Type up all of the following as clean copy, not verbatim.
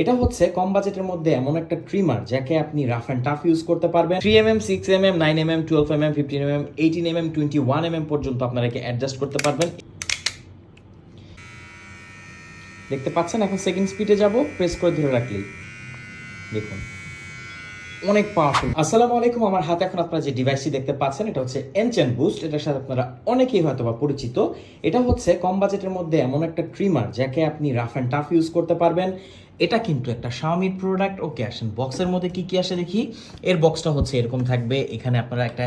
এটা হচ্ছে কম বাজেটের মধ্যে এমন একটা ট্রিমার যাকে আপনি রাফ অ্যান্ড টাফ ইউজ করতে পারবেন। 3mm, 6mm, 9mm, 12mm, 15mm, 18mm, 21mm পর্যন্ত আপনারা একে অ্যাডজাস্ট করতে পারবেন। দেখতে পাচ্ছেন, এখন সেকেন্ড স্পিডে যাব, প্রেস করে ধরে রাখলেই দেখুন অনেক পাওয়ারফুল। আসসালামু আলাইকুম, আমার হাতে এখন আপনারা যে ডিভাইসটি দেখতে পাচ্ছেন এটা হচ্ছে এনচেন বুস্ট। এটার সাথে আপনারা অনেকেই হয়তো বা পরিচিত। এটা হচ্ছে কম বাজেটের মধ্যে এমন একটা ট্রিমার যাকে আপনি রাফ অ্যান্ড টাফ ইউজ করতে পারবেন। এটা কিন্তু একটা শাওমির প্রোডাক্ট। ওকে, আসেন বক্সের মধ্যে কি কি আসে দেখি। এর বক্সটা হচ্ছে এরকম থাকবে। এখানে আপনারা একটা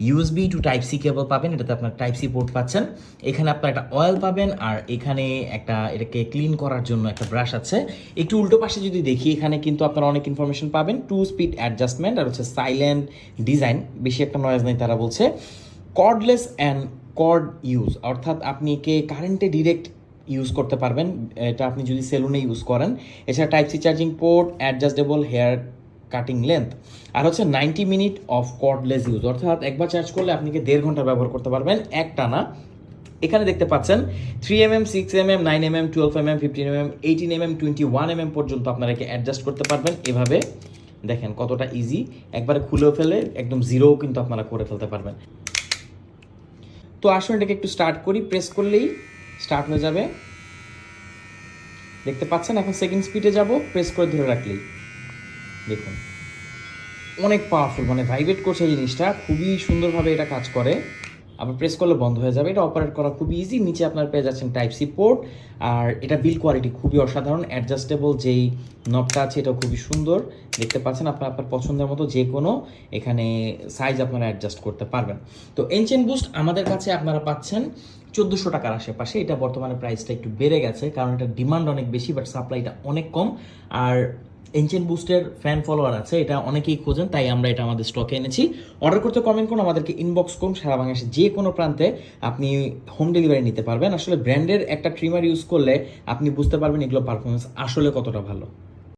USB to type C cable পাবেন, এটাতে আপনার টাইপ সি পোর্ট পাচ্ছেন। এখানে আপনার একটা অয়েল পাবেন, আর এখানে একটা এটাকে ক্লিন করার জন্য একটা ব্রাশ আছে। একটু উল্টো পাশে যদি দেখি, এখানে কিন্তু আপনারা অনেক ইনফরমেশন পাবেন। 2 স্পিড অ্যাডজাস্টমেন্ট, আর হচ্ছে সাইলেন্ট ডিজাইন, বেশি একটা নয়েজ নেই তারা বলছে। কর্ডলেস অ্যান্ড কর্ড ইউজ, অর্থাৎ আপনি একে কারেন্টে ডিরেক্ট ইউজ করতে পারবেন, এটা আপনি যদি সেলুনে ইউজ করেন। এছাড়া type C charging port, adjustable hair cutting length, আর হচ্ছে 90 মিনিট অফ কর্ডলেস ইউজ, অর্থাৎ একবার চার্জ করলে আপনি 1.5 ঘন্টা ব্যবহার করতে পারবেন একটানা। এখানে দেখতে পাচ্ছেন 3mm, 6mm, 9mm, 12mm, 15mm, 18mm, 21mm পর্যন্ত আপনারা একে অ্যাডজাস্ট করতে পারবেন। এভাবে দেখেন কতটা ইজি, একবারে খুলেও ফেলে একদম জিরোও কিন্তু আপনারা করে ফেলতে পারবেন। তো আসুন এটাকে একটু স্টার্ট করি, প্রেস করলেই স্টার্ট হয়ে যাবে। দেখতে পাচ্ছেন, এখন সেকেন্ড স্পিডে যাব, প্রেস করে ধরে রাখলেই দেখুন অনেক পাওয়ারফুল, মানে ভাইব্রেট করছে জিনিসটা, খুবই সুন্দরভাবে এটা কাজ করে। আবার প্রেস করলে বন্ধ হয়ে যাবে। এটা অপারেট করা খুবই ইজি। নিচে আপনার পেয়ে যাচ্ছেন টাইপ সি পোর্ট, আর এটা বিল কোয়ালিটি খুবই অসাধারণ। অ্যাডজাস্টেবল যেই নবটা আছে এটাও খুবই সুন্দর। দেখতে পাচ্ছেন, আপনার পছন্দের মতো যে কোনো এখানে সাইজ আপনারা অ্যাডজাস্ট করতে পারবেন। তো এনচেন বুস্ট আমাদের কাছে আপনারা পাচ্ছেন 1400 টাকার আশেপাশে। এটা বর্তমানে প্রাইসটা একটু বেড়ে গেছে, কারণ এটা ডিমান্ড অনেক বেশি, বাট সাপ্লাইটা অনেক কম। আর এনচেন বুস্টের ফ্যান ফলোয়ার আছে, এটা অনেকেই খোঁজেন, তাই আমরা এটা আমাদের স্টকে এনেছি। অর্ডার করতে কমেন্ট করুন, আমাদেরকে ইনবক্স করুন। সারা বাংলাদেশে যে কোনো প্রান্তে আপনি হোম ডেলিভারি নিতে পারবেন। আসলে ব্র্যান্ডের একটা ট্রিমার ইউজ করলে আপনি বুঝতে পারবেন এগুলো পারফরমেন্স আসলে কতটা ভালো।